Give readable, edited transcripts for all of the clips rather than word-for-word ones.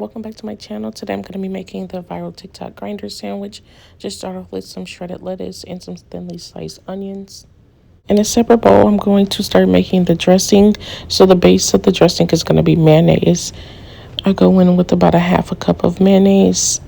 Welcome back to my channel. Today I'm going to be making the viral TikTok grinder sandwich. Just start off with some shredded lettuce and some thinly sliced onions. In a separate bowl, I'm going to start making the dressing. So the base of the dressing is going to be mayonnaise. I go in with about a half a cup of mayonnaise.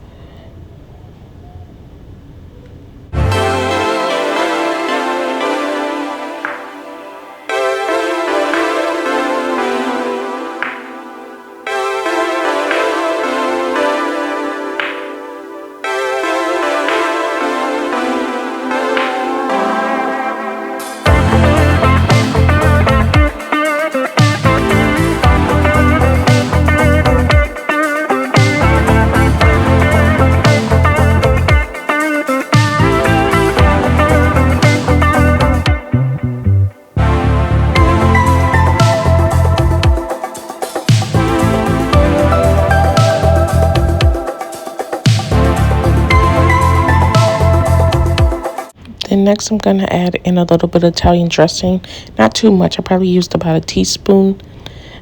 And next I'm going to add in a little bit of Italian dressing. Not too much. I probably used about a teaspoon.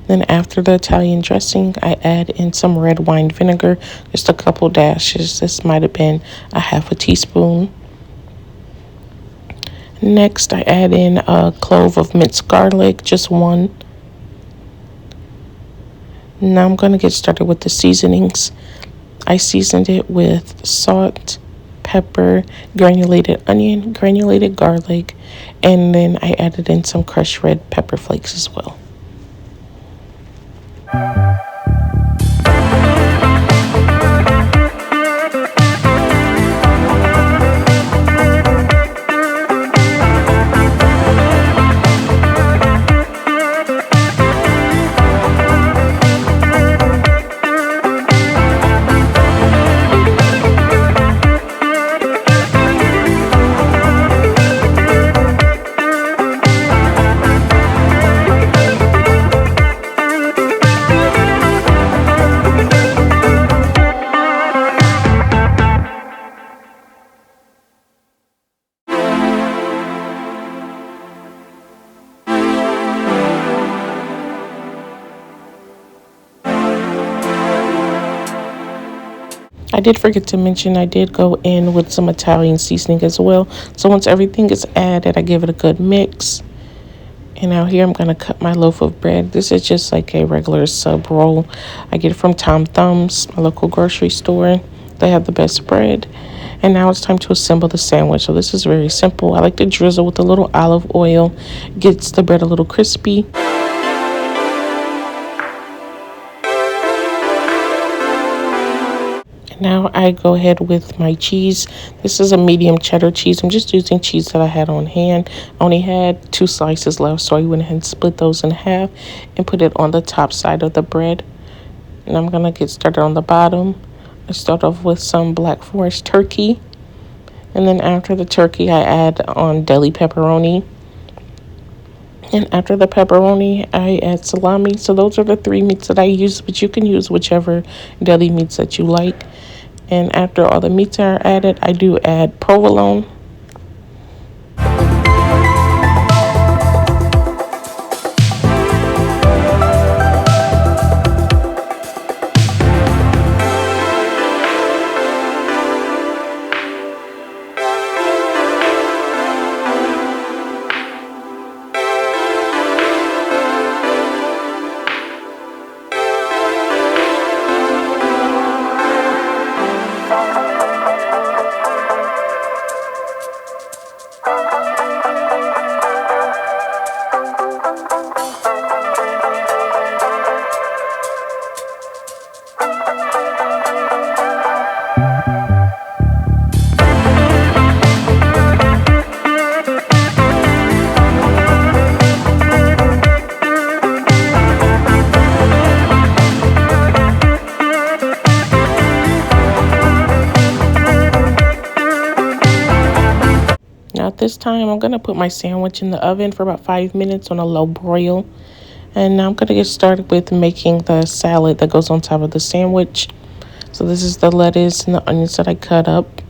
Then after the Italian dressing, I add in some red wine vinegar. Just a couple dashes. This might have been a half a teaspoon. Next, I add in a clove of minced garlic, just one. Now I'm going to get started with the seasonings. I seasoned it with salt, pepper, granulated onion, granulated garlic, and then I added in some crushed red pepper flakes as well. I did forget to mention I did go in with some Italian seasoning as well. So once everything is added, I give it a good mix. And now here I'm going to cut my loaf of bread. This is just like a regular sub roll. I get it from Tom Thumb's, my local grocery store. They have the best bread. And now it's time to assemble the sandwich. So this is very simple. I like to drizzle with a little olive oil. Gets the bread a little crispy. Now I go ahead with my cheese. This is a medium cheddar cheese. I'm just using cheese that I had on hand. I only had 2 slices left, so I went ahead and split those in half and put it on the top side of the bread. And I'm going to get started on the bottom. I start off with some Black Forest turkey. And then after the turkey, I add on Deli pepperoni. And after the pepperoni, I add salami. So those are the 3 meats that I use, but you can use whichever deli meats that you like. And after all the meats are added, I do add provolone. Now at this time, I'm going to put my sandwich in the oven for about 5 minutes on a low broil. And now I'm going to get started with making the salad that goes on top of the sandwich. So this is the lettuce and the onions that I cut up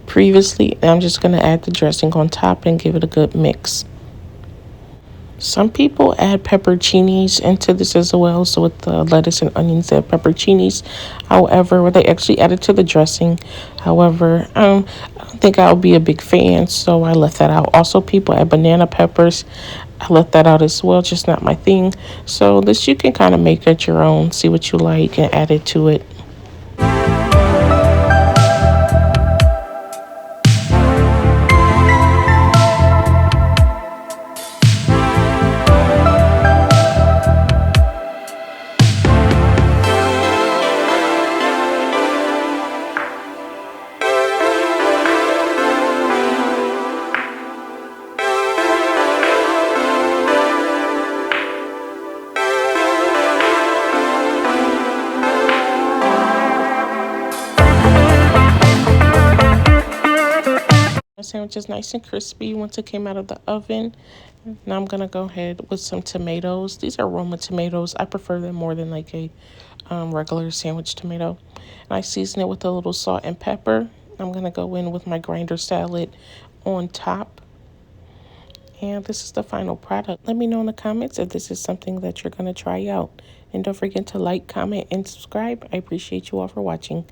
previously. And I'm just going to add the dressing on top and give it a good mix. Some people add pepperoncinis into this as well. So with the lettuce and onions, they have pepperoncinis. However, they actually add it to the dressing. However, I don't think I'll be a big fan, so I left that out. Also, people add banana peppers. I left that out as well, just not my thing. So this you can kind of make at your own, see what you like, and add it to it. My sandwich is nice and crispy once it came out of the oven. Now I'm gonna go ahead with some tomatoes. These are Roma tomatoes. I prefer them more than like a regular sandwich tomato. And I season it with a little salt and pepper. I'm gonna go in with my grinder salad on top. And this is the final product. Let me know in the comments if this is something that you're gonna try out. And don't forget to like, comment, and subscribe. I appreciate you all for watching.